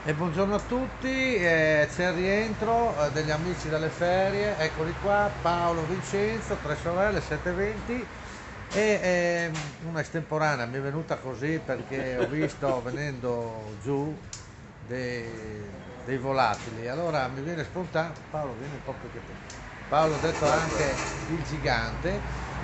E buongiorno a tutti, c'è il rientro degli amici dalle ferie, eccoli qua, Paolo, Vincenzo, tre sorelle, 720 una estemporanea mi è venuta così perché ho visto venendo giù dei, dei volatili, allora mi viene spontaneo, Paolo vieni un po' più che te, Paolo ha detto anche il gigante,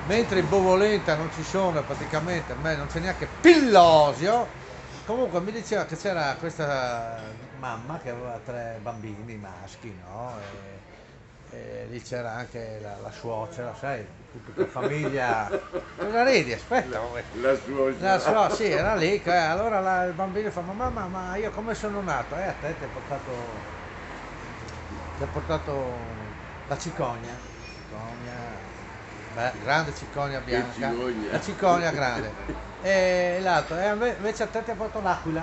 mentre in Bovolenta non ci sono praticamente, a me non c'è neanche Pillosio. Comunque mi diceva che c'era questa mamma che aveva tre bambini maschi, no? E lì c'era anche la suocera, sai, tipica famiglia. Cosa ridi? Aspetta, La sì, suocera. era lì, allora il bambino fa, mamma, ma io come sono nato? A te ti ha portato la cicogna, beh, grande cicogna Che bianca, cicogna. la cicogna grande. E l'altro, invece a te ti ha portato l'aquila,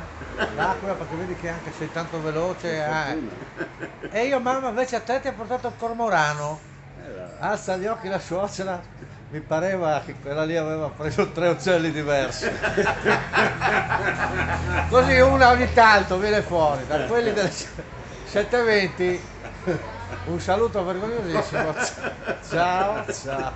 l'aquila perché vedi che anche sei tanto Per veloce. fortuna. E io mamma invece a te ti ha portato il cormorano. Allora, Alza gli occhi la suocera, mi pareva che quella lì aveva preso tre uccelli diversi. Così una ogni tanto viene fuori, da quelli del 720. Un saluto vergognosissimo. Ciao, ciao.